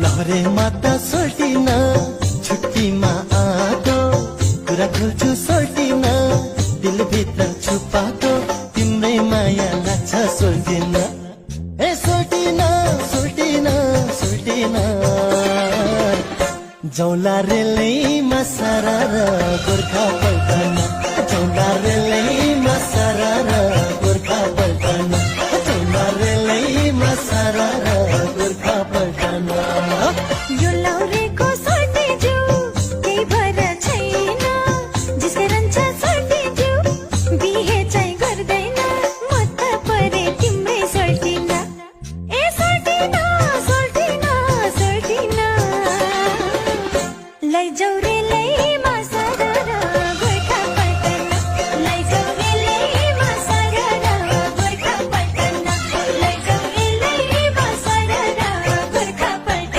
लहरे माता सोल्टिन छुट्टीमा आएको कुरा खोल्छु सोल्टिन दिलभित्र छुपाएको तिम्रै माया लाग्छ सोल्टिन ए सोल्टिन सोल्टिन सोल्टिन जौला रेलैमा सरर गोर्खा पल्टन जौला रेलैमा सरर गोर्खा पल्टन जौला रेलैमा सरर गोर्खा पल्टन यो लौरेको